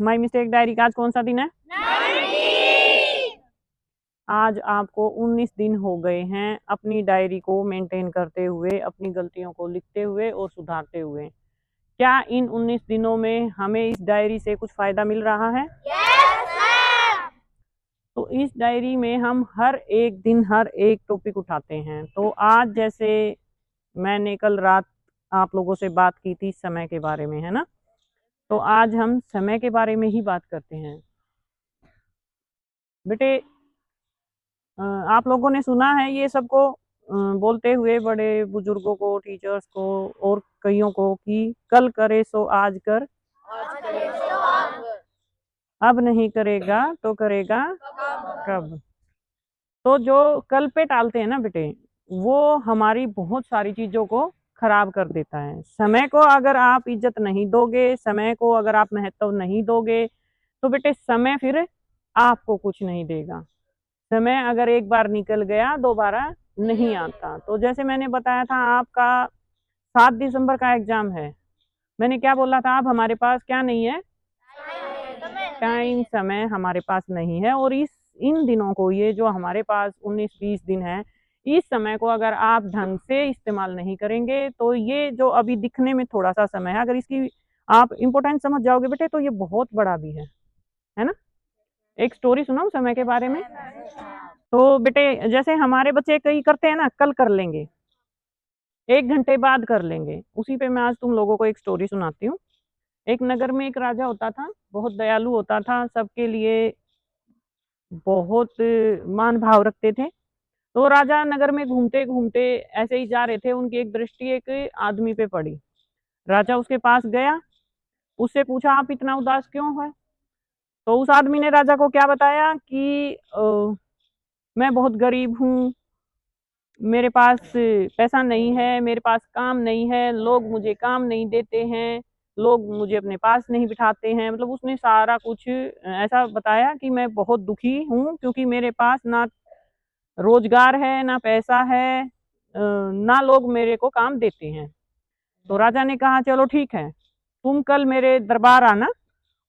My mistake diary का आज कौन सा दिन है? आज आपको 19 दिन हो गए हैं अपनी डायरी को मेंटेन करते हुए, अपनी गलतियों को लिखते हुए और सुधारते हुए। क्या इन 19 दिनों में हमें इस डायरी से कुछ फायदा मिल रहा है? तो इस डायरी में हम हर एक दिन हर एक टॉपिक उठाते हैं। तो आज जैसे मैंने कल रात आप लोगों से बात की थी समय के बारे में, है ना? तो आज हम समय के बारे में ही बात करते हैं। बेटे, आप लोगों ने सुना है ये सबको बोलते हुए, बड़े बुजुर्गों को, टीचर्स को और कईयों को, कि कल करे सो आज कर, अब नहीं करेगा तो करेगा कब। तो जो कल पे टालते हैं ना बेटे, वो हमारी बहुत सारी चीजों को खराब कर देता है। समय को अगर आप इज्जत नहीं दोगे, समय को अगर आप महत्व नहीं दोगे, तो बेटे समय फिर आपको कुछ नहीं देगा। समय अगर एक बार निकल गया दोबारा नहीं आता। तो जैसे मैंने बताया था, आपका 7 दिसंबर का एग्जाम है। मैंने क्या बोला था? अब हमारे पास क्या नहीं है? टाइम, समय हमारे पास नहीं है। और इस इन दिनों को, ये जो हमारे पास 19-20 दिन है, इस समय को अगर आप ढंग से इस्तेमाल नहीं करेंगे, तो ये जो अभी दिखने में थोड़ा सा समय है, अगर इसकी आप इम्पोर्टेंस समझ जाओगे बेटे, तो ये बहुत बड़ा भी है ना? एक स्टोरी सुनाऊं समय के बारे में? तो बेटे, जैसे हमारे बच्चे कई करते हैं ना, कल कर लेंगे, 1 घंटे बाद कर लेंगे। उसी पे मैं आज तुम लोगों को एक स्टोरी सुनाती हूँ। एक नगर में एक राजा होता था, बहुत दयालु होता था, सबके लिए बहुत मान भाव रखते थे। तो राजा नगर में घूमते घूमते ऐसे ही जा रहे थे, उनकी एक दृष्टि एक आदमी पे पड़ी। राजा उसके पास गया, उससे पूछा, आप इतना उदास क्यों है? तो उस आदमी ने राजा को क्या बताया कि मैं बहुत गरीब हूँ, मेरे पास पैसा नहीं है, मेरे पास काम नहीं है, लोग मुझे काम नहीं देते हैं, लोग मुझे अपने पास नहीं बिठाते हैं। मतलब उसने सारा कुछ ऐसा बताया कि मैं बहुत दुखी हूँ, क्योंकि मेरे पास ना रोजगार है, ना पैसा है, ना लोग मेरे को काम देते हैं। तो राजा ने कहा, चलो ठीक है, तुम कल मेरे दरबार आना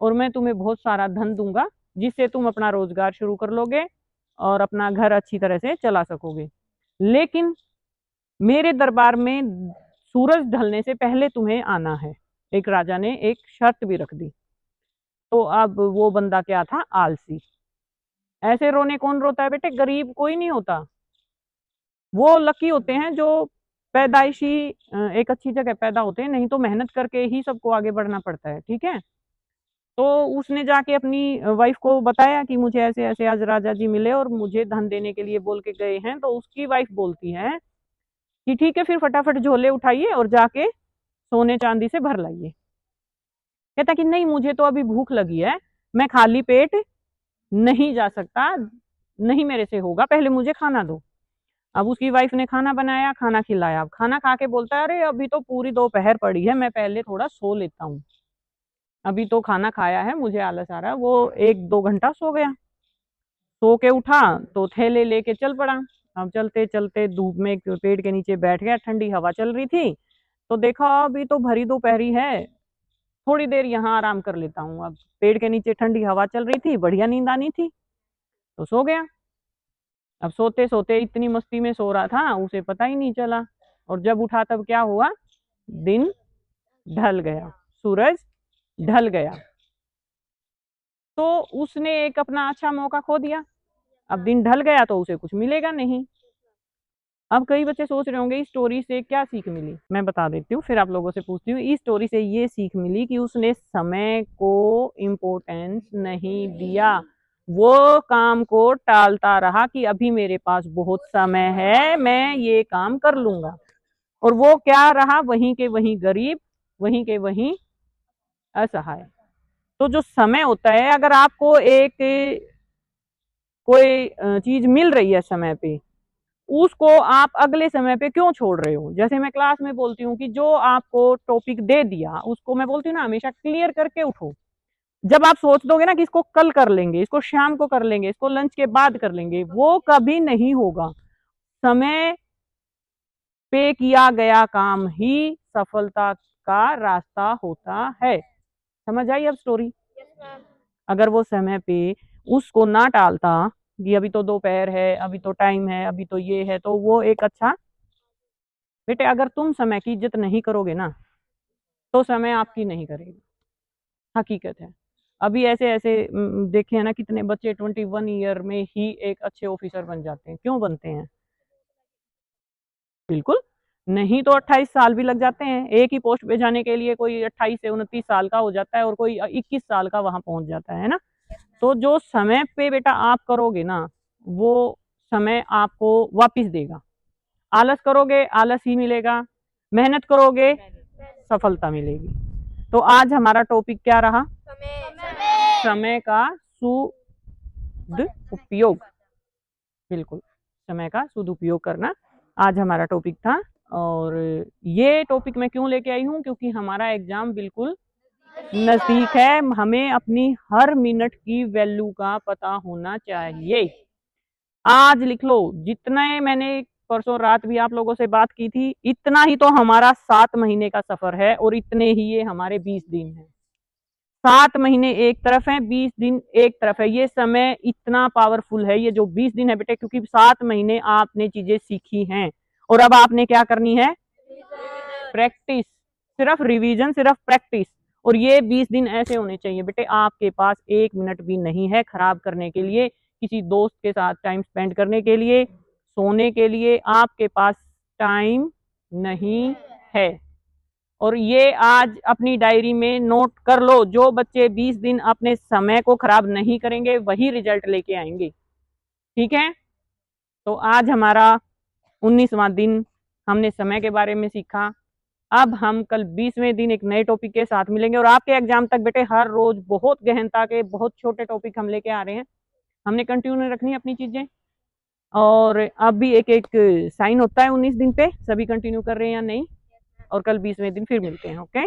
और मैं तुम्हें बहुत सारा धन दूंगा, जिससे तुम अपना रोजगार शुरू कर लोगे और अपना घर अच्छी तरह से चला सकोगे। लेकिन मेरे दरबार में सूरज ढलने से पहले तुम्हें आना है। एक राजा ने एक शर्त भी रख दी। तो अब वो बंदा क्या था? आलसी। ऐसे रोने कौन रोता है बेटे? गरीब कोई नहीं होता। वो लकी होते हैं जो पैदाइशी एक अच्छी जगह पैदा होते हैं, नहीं तो मेहनत करके ही सबको आगे बढ़ना पड़ता है, ठीक है? तो उसने जाके अपनी वाइफ को बताया कि मुझे ऐसे ऐसे आज राजा जी मिले और मुझे धन देने के लिए बोल के गए हैं। तो उसकी वाइफ बोलती है कि ठीक है, फिर फटाफट झोले उठाइए और जाके सोने चांदी से भर लाइए। कहता कि नहीं, मुझे तो अभी भूख लगी है, मैं खाली पेट नहीं जा सकता, नहीं मेरे से होगा, पहले मुझे खाना दो। अब उसकी वाइफ ने खाना बनाया, खाना खिलाया। अब खाना खा के बोलता है, अरे अभी तो पूरी दोपहर पड़ी है, मैं पहले थोड़ा सो लेता हूँ, अभी तो खाना खाया है, मुझे आलस आ रहा है। वो 1-2 घंटा सो गया। सो के उठा तो थैले लेके चल पड़ा। अब चलते चलते धूप में एक पेड़ के नीचे बैठ गया, ठंडी हवा चल रही थी। तो देखा अभी तो भरी दोपहरी है, थोड़ी देर यहाँ आराम कर लेता हूँ। अब पेड़ के नीचे ठंडी हवा चल रही थी, बढ़िया नींद आनी थी, तो सो गया। अब सोते सोते इतनी मस्ती में सो रहा था, उसे पता ही नहीं चला। और जब उठा तब क्या हुआ? दिन ढल गया, सूरज ढल गया। तो उसने एक अपना अच्छा मौका खो दिया। अब दिन ढल गया तो उसे कुछ मिलेगा नहीं। अब कई बच्चे सोच रहे होंगे इस स्टोरी से क्या सीख मिली। मैं बता देती हूँ, फिर आप लोगों से पूछती हूँ। इस स्टोरी से ये सीख मिली कि उसने समय को इम्पोर्टेंस नहीं दिया, वो काम को टालता रहा कि अभी मेरे पास बहुत समय है, मैं ये काम कर लूंगा। और वो क्या रहा? वहीं के वहीं गरीब, वहीं के वहीं असहाय। तो जो समय होता है, अगर आपको एक कोई चीज मिल रही है समय पे, उसको आप अगले समय पे क्यों छोड़ रहे हो? जैसे मैं क्लास में बोलती हूँ कि जो आपको टॉपिक दे दिया, उसको मैं बोलती हूँ ना, हमेशा क्लियर करके उठो। जब आप सोच दोगे ना कि इसको कल कर लेंगे, इसको शाम को कर लेंगे, इसको लंच के बाद कर लेंगे, वो कभी नहीं होगा। समय पे किया गया काम ही सफलता का रास्ता होता है। समझ आई अब स्टोरी? अगर वो समय पे उसको ना टालता कि अभी तो दोपहर है, अभी तो टाइम है, अभी तो ये है, तो वो एक अच्छा बेटे अगर तुम समय की इज्जत नहीं करोगे ना तो समय आपकी नहीं करेगा, हकीकत है। अभी ऐसे ऐसे देखे हैं ना कितने बच्चे 21 ईयर में ही एक अच्छे ऑफिसर बन जाते हैं। क्यों बनते हैं? बिल्कुल नहीं तो 28 साल भी लग जाते हैं एक ही पोस्ट पे जाने के लिए। कोई 28 से 29 साल का हो जाता है और कोई 21 साल का वहां पहुंच जाता है ना। तो जो समय पे बेटा आप करोगे ना वो समय आपको वापिस देगा। आलस करोगे आलस ही मिलेगा, मेहनत करोगे सफलता मिलेगी। तो आज हमारा टॉपिक क्या रहा? समय का सदुपयोग। बिल्कुल समय का सदुपयोग करना आज हमारा टॉपिक था। और ये टॉपिक मैं क्यों लेके आई हूँ? क्योंकि हमारा एग्जाम बिल्कुल नजदीक है। हमें अपनी हर मिनट की वैल्यू का पता होना चाहिए। आज लिख लो जितना मैंने परसों रात भी आप लोगों से बात की थी, इतना ही तो हमारा 7 महीने का सफर है और इतने ही ये हमारे 20 दिन है। 7 महीने एक तरफ है, 20 दिन एक तरफ है। ये समय इतना पावरफुल है ये जो 20 दिन है बेटे, क्योंकि 7 महीने आपने चीजें सीखी हैं और अब आपने क्या करनी है? प्रैक्टिस। सिर्फ रिवीजन, सिर्फ प्रैक्टिस। और ये 20 दिन ऐसे होने चाहिए बेटे आपके पास 1 मिनट भी नहीं है खराब करने के लिए, किसी दोस्त के साथ टाइम स्पेंड करने के लिए, सोने के लिए आपके पास टाइम नहीं है। और ये आज अपनी डायरी में नोट कर लो, जो बच्चे 20 दिन अपने समय को खराब नहीं करेंगे वही रिजल्ट लेके आएंगे। ठीक है? तो आज हमारा 19वां दिन, हमने समय के बारे में सीखा। अब हम कल 20वें दिन एक नए टॉपिक के साथ मिलेंगे और आपके एग्जाम तक बेटे हर रोज बहुत गहनता के बहुत छोटे टॉपिक हम लेके आ रहे हैं। हमने कंटिन्यू रखनी है अपनी चीजें। और अब भी एक एक साइन होता है 19 दिन पे, सभी कंटिन्यू कर रहे हैं या नहीं। और कल 20वें दिन फिर मिलते हैं। ओके।